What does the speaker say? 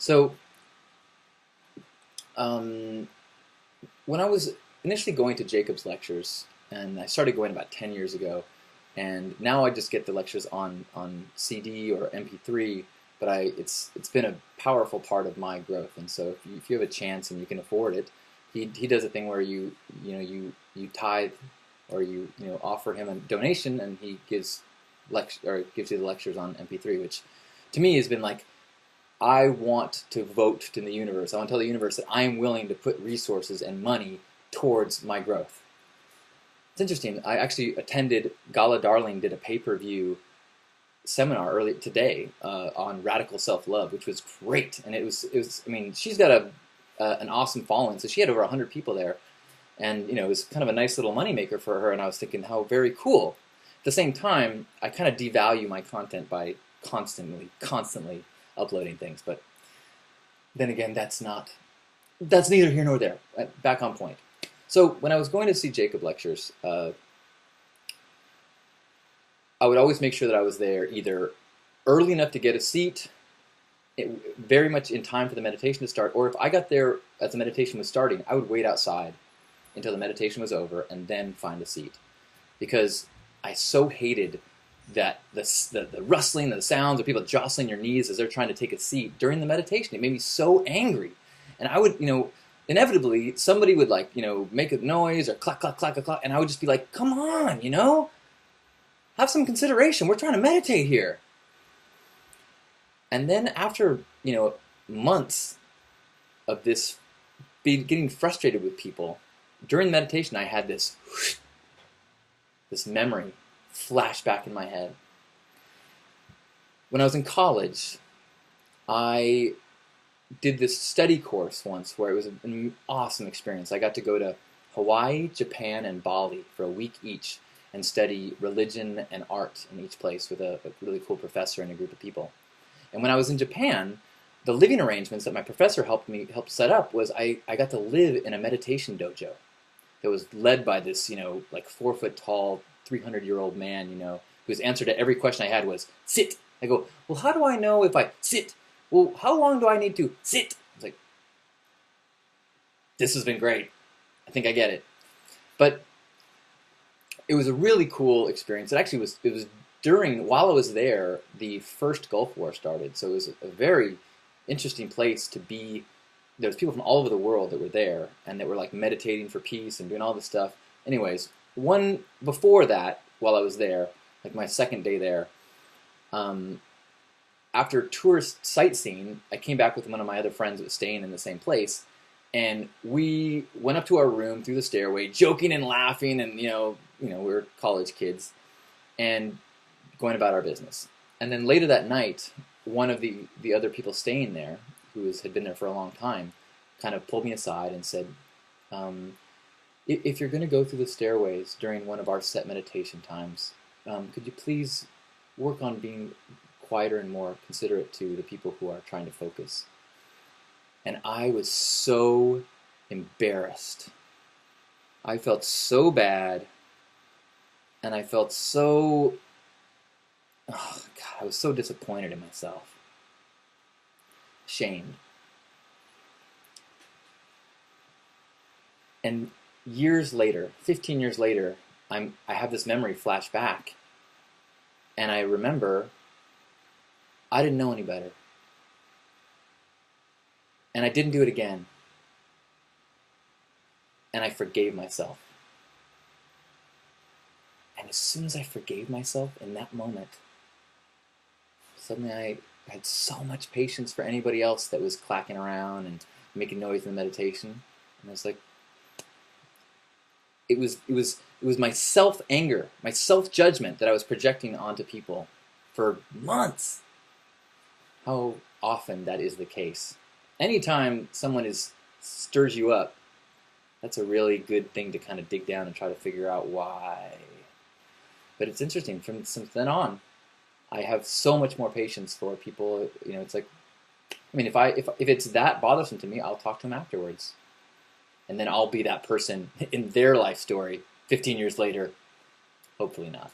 So, um, when I was initially going to Jacob's lectures, and I started going about 10 years ago, and now I just get the lectures on CD or MP3. But it's been a powerful part of my growth, and so if you have a chance and you can afford it, he does a thing where you tithe or you offer him a donation, and he gives you the lectures on MP3, which to me has been like, I want to vote to the universe. I want to tell the universe that I am willing to put resources and money towards my growth. It's interesting. I actually attended, Gala Darling did a pay-per-view seminar early today on radical self-love, which was great. And it was. I mean, she's got an awesome following, so she had over 100 people there, and it was kind of a nice little moneymaker for her. And I was thinking, how very cool. At the same time, I kind of devalue my content by constantly uploading things. But then again, that's neither here nor there. Back on point. So when I was going to see Jacob lectures, I would always make sure that I was there either early enough to get a seat, very much in time for the meditation to start, or if I got there as the meditation was starting, I would wait outside until the meditation was over and then find a seat. Because I so hated that the rustling, the sounds of people jostling your knees as they're trying to take a seat during the meditation. It made me so angry. And I would, inevitably, somebody would make a noise or clack, clack, clack, clack, and I would just be like, come on, have some consideration. We're trying to meditate here. And then after, months of this, getting frustrated with people, during meditation I had this memory flash back in my head. When I was in college, I did this study course once where it was an awesome experience. I got to go to Hawaii, Japan, and Bali for a week each and study religion and art in each place with a really cool professor and a group of people. And when I was in Japan, the living arrangements that my professor helped set up was I got to live in a meditation dojo that was led by this, 4-foot tall, 300-year-old man, whose answer to every question I had was, sit. I go, well, how do I know if I sit? Well, how long do I need to sit? I was like, this has been great. I think I get it. But it was a really cool experience. It was while I was there, the first Gulf War started. So it was a very interesting place to be. There was people from all over the world that were there and that were meditating for peace and doing all this stuff. Anyways, before that, while I was there, my second day there, after tourist sightseeing, I came back with one of my other friends that was staying in the same place, and we went up to our room through the stairway, joking and laughing, and we were college kids, and going about our business. And then later that night, one of the other people staying there, who had been there for a long time, kind of pulled me aside and said, if you're going to go through the stairways during one of our set meditation times, could you please work on being quieter and more considerate to the people who are trying to focus? And I was so embarrassed. I felt so bad, and I felt so, oh God, I was so disappointed in myself. Shamed. And years later, 15 years later, I have this memory flash back, and I remember I didn't know any better. And I didn't do it again. And I forgave myself. And as soon as I forgave myself in that moment, suddenly I had so much patience for anybody else that was clacking around and making noise in the meditation. And I was like, it was my self-anger, my self-judgment that I was projecting onto people for months. How often that is the case. Anytime someone stirs you up, that's a really good thing to kind of dig down and try to figure out why. But it's interesting, since then on, I have so much more patience for people. It's like, if it's that bothersome to me, I'll talk to them afterwards. And then I'll be that person in their life story 15 years later. Hopefully not.